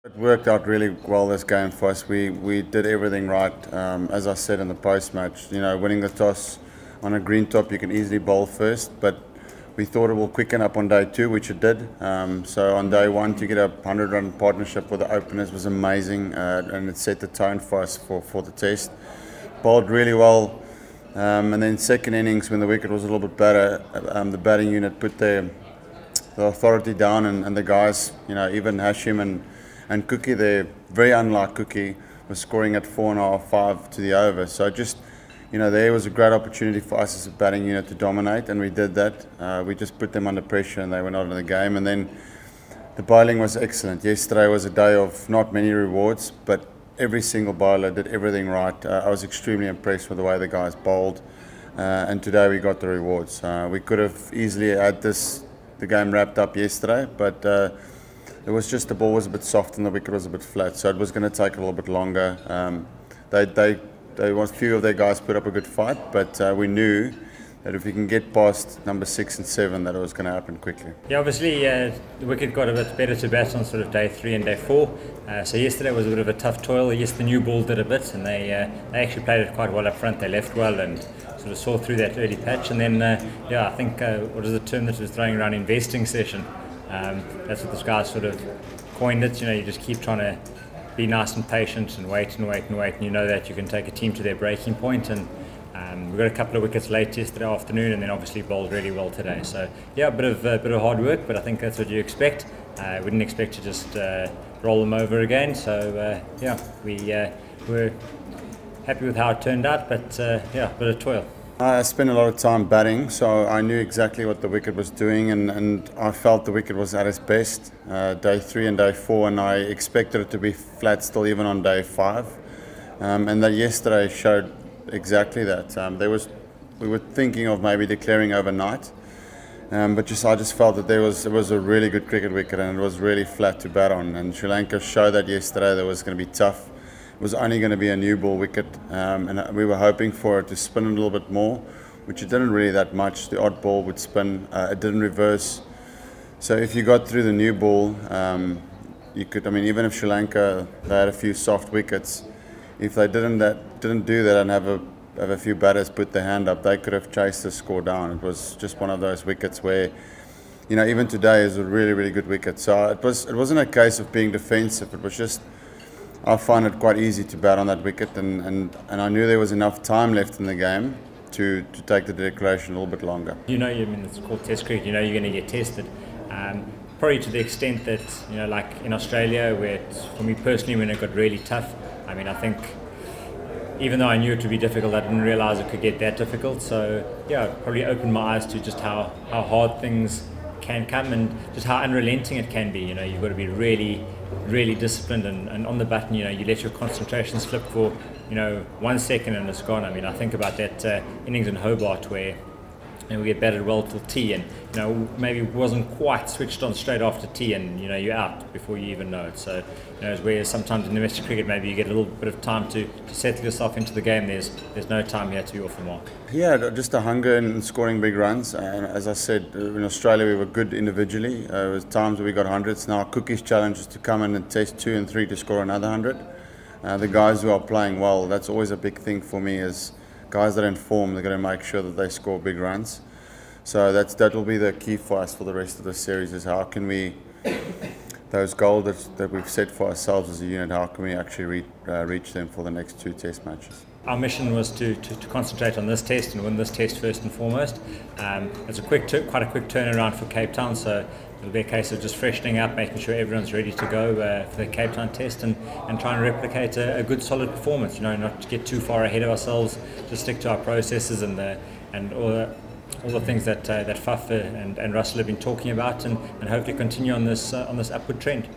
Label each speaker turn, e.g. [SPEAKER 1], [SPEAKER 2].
[SPEAKER 1] It worked out really well this game for us. We did everything right. As I said in the post-match, winning the toss on a green top, you can easily bowl first, but we thought it will quicken up on day 2, which it did. So on day 1 to get a 100-run partnership with the openers was amazing, and it set the tone for us for the test. Bowled really well, and then second innings when the wicket was a little bit better, the batting unit put the authority down, and the guys, even Hashim and Cookie, they're very unlike Cookie, was scoring at 4.5, 5 to the over. So just, there was a great opportunity for us as a batting unit to dominate, and we did that. We just put them under pressure and they were not in the game. And then the bowling was excellent. Yesterday was a day of not many rewards, but every single bowler did everything right. I was extremely impressed with the way the guys bowled, and today we got the rewards. We could have easily had the game wrapped up yesterday, but it was just the ball was a bit soft and the wicket was a bit flat, so it was going to take a little bit longer. A few of their guys put up a good fight, but we knew that if we can get past number 6 and 7, that it was going to happen quickly.
[SPEAKER 2] Yeah, obviously the wicket got a bit better to bat on sort of day 3 and day 4. So yesterday was a bit of a tough toil. Yes, the new ball did a bit, and they actually played it quite well up front. They left well and sort of saw through that early patch. And then, I think what is the term that was throwing around, investing session. That's what this guy sort of coined it. You just keep trying to be nice and patient and wait and wait and wait, and you know that you can take a team to their breaking point. And we got a couple of wickets late yesterday afternoon, and then obviously bowled really well today. So yeah, a bit of hard work, but I think that's what you expect. We didn't expect to just roll them over again. So we were happy with how it turned out, but a bit of toil.
[SPEAKER 1] I spent a lot of time batting, so I knew exactly what the wicket was doing, and I felt the wicket was at its best day 3 and day 4, and I expected it to be flat still even on day 5, and that yesterday showed exactly that. We were thinking of maybe declaring overnight, but I just felt that it was a really good cricket wicket, and it was really flat to bat on, and Sri Lanka showed that yesterday that it was going to be tough. It was only going to be a new ball wicket, and we were hoping for it to spin a little bit more, which it didn't really that much. The odd ball would spin, it didn't reverse. So if you got through the new ball, you could. Even if Sri Lanka, they had a few soft wickets, if they didn't do that and have a few batters put their hand up, they could have chased the score down. It was just one of those wickets where, even today is a really, really good wicket. So it wasn't a case of being defensive. It was just, I find it quite easy to bat on that wicket, and I knew there was enough time left in the game to take the declaration a little bit longer.
[SPEAKER 2] It's called Test cricket. You're going to get tested. Probably to the extent that, like in Australia, where for me personally, when it got really tough, I think even though I knew it would be difficult, I didn't realise it could get that difficult. So it probably opened my eyes to just how hard things can come and just how unrelenting it can be. You've got to be really, really disciplined and on the button. You let your concentration slip for 1 second and it's gone. I think about that innings in Hobart where we get batted well till tea, and maybe wasn't quite switched on straight after tea, and you're out before you even know it. So whereas sometimes in domestic cricket maybe you get a little bit of time to settle yourself into the game. There's no time here to be off the mark.
[SPEAKER 1] Yeah, just a hunger in scoring big runs. And as I said, in Australia we were good individually. There was times where we got hundreds. Now Cookie's challenge is to come in and test 2 and 3 to score another 100. The guys who are playing well, that's always a big thing for me, is guys that are in form, they're going to make sure that they score big runs. So that will be the key for us for the rest of the series, is how can we, those goals that we've set for ourselves as a unit, how can we actually reach them for the next 2 test matches.
[SPEAKER 2] Our mission was to concentrate on this test and win this test first and foremost. It's quite a quick turnaround for Cape Town, so it'll be a case of just freshening up, making sure everyone's ready to go for the Cape Town test, and try and replicate a good solid performance. Not to get too far ahead of ourselves, just stick to our processes and all the things that Faf and Russell have been talking about, and hopefully continue on this upward trend.